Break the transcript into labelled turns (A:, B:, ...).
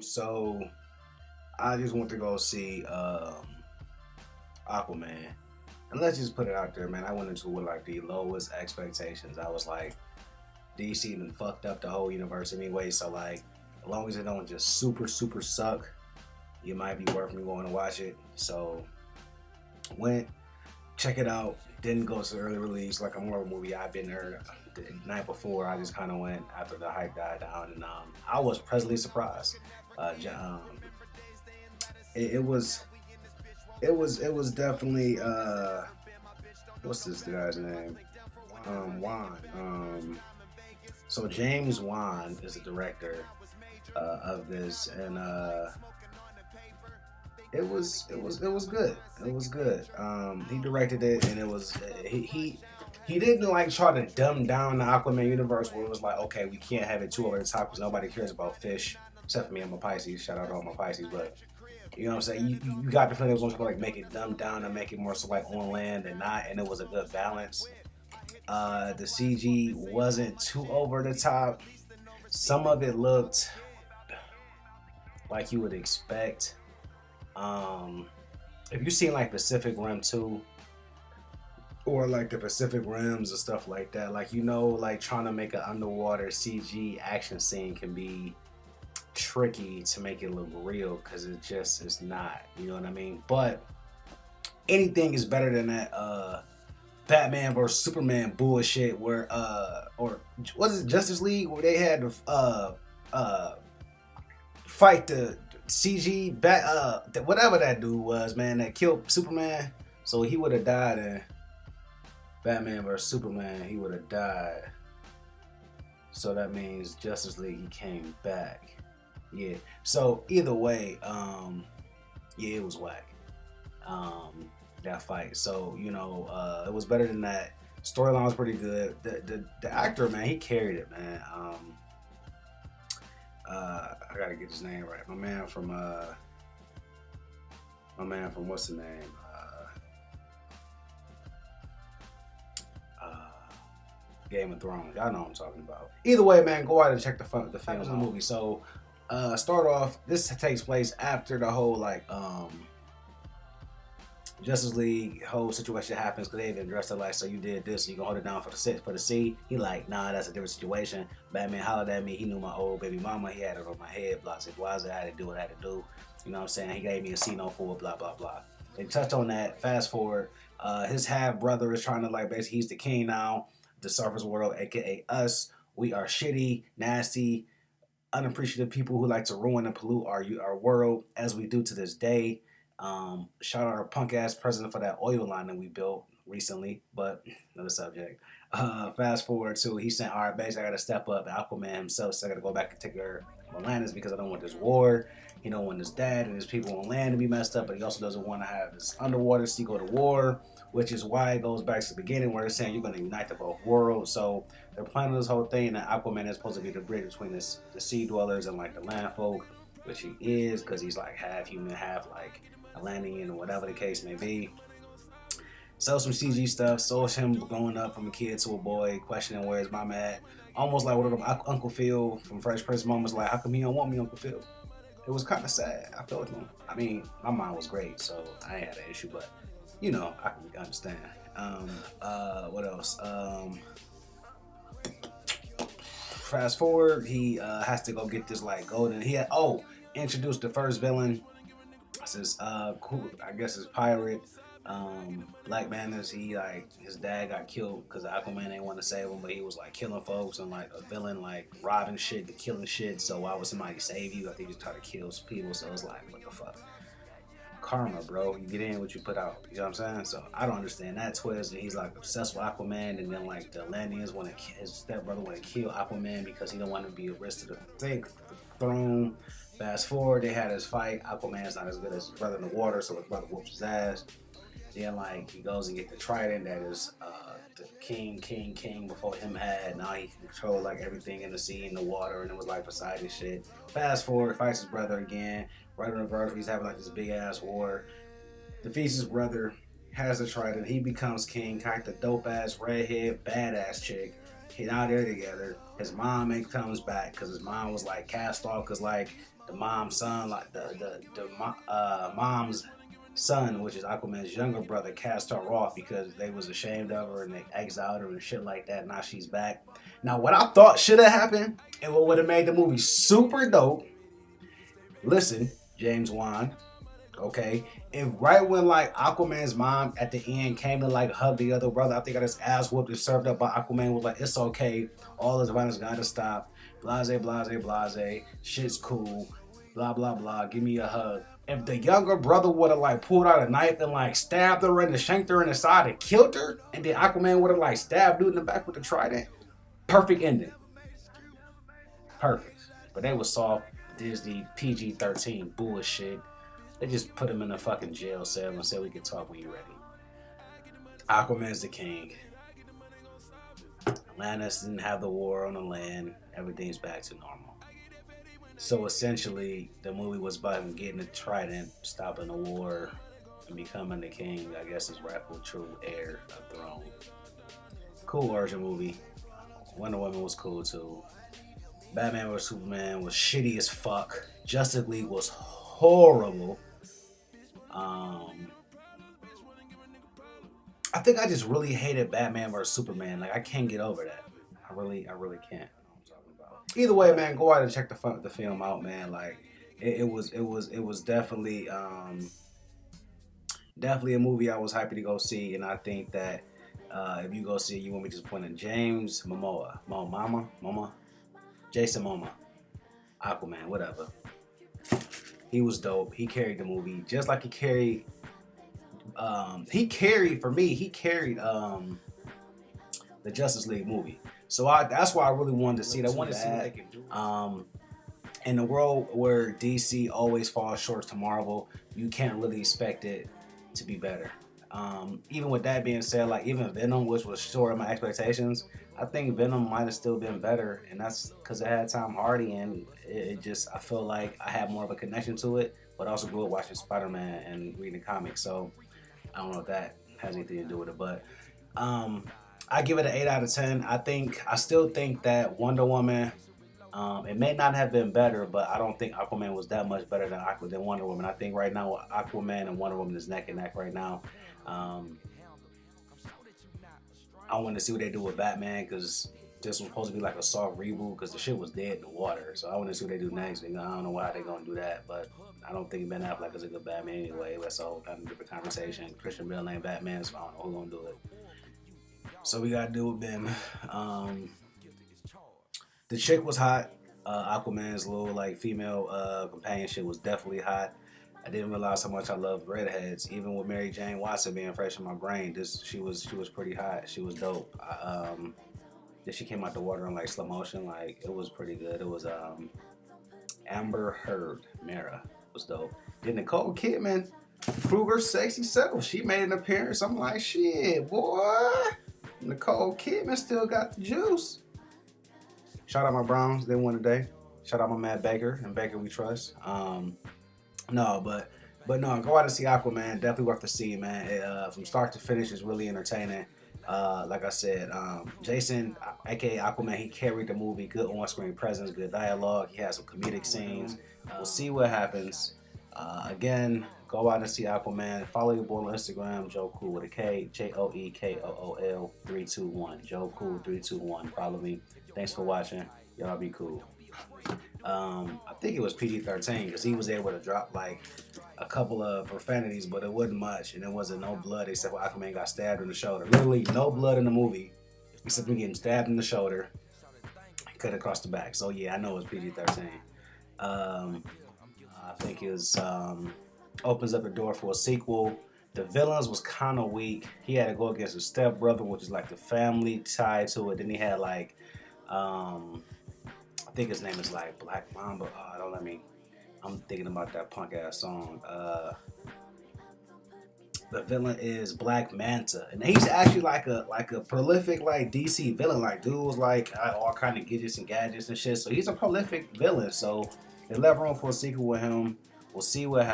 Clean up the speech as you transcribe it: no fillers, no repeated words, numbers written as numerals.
A: So I just went to go see Aquaman. And let's just put it out there, man. I went into it with like the lowest expectations. I was like, DC done fucked up the whole universe anyway. So like, as long as it don't just super suck, it might be worth me going to watch it. So went, check it out. Didn't go to the early release like a Marvel movie. I've been there the night before. I just kind of went after the hype died down, and I was pleasantly surprised. It was it was definitely what's this guy's name? Wan. So James Wan is the director of this, and it was good. It was good. He directed it, and it was he didn't like try to dumb down the Aquaman universe where it was like, okay, we can't have it too over the top because nobody cares about fish except for me. I'm a Pisces. Shout out to all my Pisces, but you know what I'm saying? You got the feeling it was going to like make it dumbed down and make it more so like on land and not, and it was a good balance. The CG wasn't too over the top. Some of it looked like you would expect. Um, if you seen like Pacific Rim 2 or like the Pacific Rims and stuff like that, like like trying to make an underwater CG action scene can be tricky to make it look real because it just is not. You know what I mean? But anything is better than that Batman versus Superman bullshit where or what is it, Justice League, where they had to fight the CG whatever that dude was, man, that killed Superman. So he would have died in Batman versus Superman. He would have died. So that means Justice League, he came back. Yeah. So either way, yeah, it was whack. That fight. So it was better than that. Storyline was pretty good. The actor, man, he carried it, man. I gotta get his name right. My man from what's the name? Game of Thrones. Y'all know what I'm talking about. Either way, man, go out and check the film of the movie. So, start off. This takes place after the whole Justice League whole situation happens because they've been dressed up like, so you did this, so you can hold it down for the sea. He like, nah, that's a different situation. Batman hollered at me. He knew my old baby mama. He had it on my head. Blah, blah, blah. I had to do what I had to do. You know what I'm saying? He gave me a C-No-4, blah, blah, blah. They touched on that. Fast forward. His half brother is trying to basically he's the king now. The surface world, aka us. We are shitty, nasty, unappreciative people who like to ruin and pollute our world as we do to this day. Shout out our punk ass president for that oil line that we built recently, but another subject. Fast forward to he said, all right, basically I gotta step up. Aquaman himself said I gotta go back and take care of Atlantis because I don't want this war. He don't want his dad and his people on land to be messed up, but he also doesn't want to have his underwater sea go to war, which is why it goes back to the beginning where they're saying you're going to unite the both worlds. So they're planning this whole thing, and Aquaman is supposed to be the bridge between the sea dwellers and the land folk, which he is because he's like half human, half Atlantean or whatever the case may be. So some CG stuff, so him going up from a kid to a boy, questioning where's mom at. Almost like what Uncle Phil from Fresh Prince moments like, how come he don't want me, Uncle Phil? It was kind of sad. I felt him. I mean, my mom was great, so I ain't had an issue, but I can understand. What else? Fast forward, he has to go get this golden. He had introduced the first villain. This cool, I guess his pirate. Black Manners, his dad got killed because Aquaman didn't want to save him, but he was killing folks and a villain robbing shit and killing shit. So why would somebody save you? I think he was trying to kill some people. So it's what the fuck? Karma, bro. You get in what you put out. You know what I'm saying? So I don't understand that twist. And he's obsessed with Aquaman, and then the Atlanteans want to his stepbrother want to kill Aquaman because he don't want to be a risk to the throne. Fast forward, they had his fight. Aquaman's not as good as his brother in the water, so his brother whoops his ass. Then he goes and get the trident that is the king before him had. Now he can control everything in the sea and the water, and it was Poseidon shit. Fast forward, fights his brother again. Right in reverse, he's having this big ass war. Defeats his brother, has the trident. He becomes king. Got the dope ass redhead badass chick. Now they're together. His mom comes back because his mom was cast off because the mom's son, like mom's son, which is Aquaman's younger brother, cast her off because they was ashamed of her and they exiled her and shit like that. Now she's back. Now, what I thought should have happened and what would have made the movie super dope. Listen, James Wan, okay? If right when like Aquaman's mom at the end came to like hug the other brother, I think I just ass whooped and served up by Aquaman was like, it's okay, all this violence gotta stop. Blase, blase, blase, shit's cool, blah blah blah. Give me a hug. If the younger brother would have like pulled out a knife and like stabbed her and shanked her in the side and killed her, and then Aquaman would have like stabbed dude in the back with the trident, perfect ending. Perfect. But they was soft Disney PG-13 bullshit. They just put him in a fucking jail cell and said we can talk when you're ready. Aquaman's the king. Atlantis didn't have the war on the land. Everything's back to normal. So essentially, the movie was about him getting the trident, stopping the war, and becoming the king. I guess his rightful true heir of the throne. Cool origin movie. Wonder Woman was cool too. Batman vs Superman was shitty as fuck. Justice League was horrible. I think I just really hated Batman vs Superman. Like I can't get over that. I really can't. I know what I'm talking about. Either way, man, go out and check the film out, man. Like it was definitely definitely a movie I was happy to go see, and I think that if you go see it, you want me to just point at James Momoa, Jason Momoa, Aquaman, whatever. He was dope. He carried the movie just like he carried the Justice League movie. So that's why I really wanted to see it. I wanted to see what they can do. In a world where DC always falls short to Marvel, you can't really expect it to be better. Even with that being said, like even Venom, which was short of my expectations, I think Venom might have still been better, and that's because it had Tom Hardy, and it just I feel like I had more of a connection to it, but I also grew up watching Spider-Man and reading comics, so I don't know if that has anything to do with it, but I give it an 8 out of 10. I still think that Wonder Woman, it may not have been better, but I don't think Aquaman was that much better than Wonder Woman. I think right now Aquaman and Wonder Woman is neck and neck right now. I want to see what they do with Batman because this was supposed to be like a soft reboot because the shit was dead in the water. So I want to see what they do next. I don't know why they're going to do that, but I don't think Ben Affleck is a good Batman anyway. That's a whole kind of different conversation. Christian Bale ain't Batman, so I don't know who's going to do it. So we got to do with Ben. The chick was hot. Aquaman's little like female companionship was definitely hot. I didn't realize how much I loved redheads. Even with Mary Jane Watson being fresh in my brain, she was pretty hot. She was dope. She came out the water in like slow motion. Like it was pretty good. It was Amber Heard. Mara was dope. Then Nicole Kidman, Kruger's sexy self. She made an appearance. I'm like, shit, boy. Nicole Kidman still got the juice. Shout out my Browns. They won today. Shout out my Matt Baker and Baker We Trust. No, but no, go out and see Aquaman. Definitely worth the see, man. From start to finish, is really entertaining. Like I said, Jason, aka Aquaman, he carried the movie. Good on-screen presence, good dialogue. He has some comedic scenes. We'll see what happens. Again, go out and see Aquaman. Follow your boy on Instagram, Joe Cool with a K, JoeKool 321. Joe Cool 321. Follow me. Thanks for watching. Y'all be cool. I think it was PG-13 because he was able to drop like a couple of profanities, but it wasn't much, and there wasn't no blood except for Aquaman got stabbed in the shoulder. Literally no blood in the movie except him getting stabbed in the shoulder, cut across the back. So yeah, I know it was PG-13. I think it was opens up the door for a sequel. The villains was kind of weak. He had to go against his stepbrother, which is like the family tie to it. Then he had like I think his name is like Black Mamba. I'm thinking about that punk ass song. The villain is Black Manta, and he's actually like a prolific like DC villain. Like dude was like all kind of gadgets and shit. So he's a prolific villain. So they left room for a sequel with him. We'll see what happens.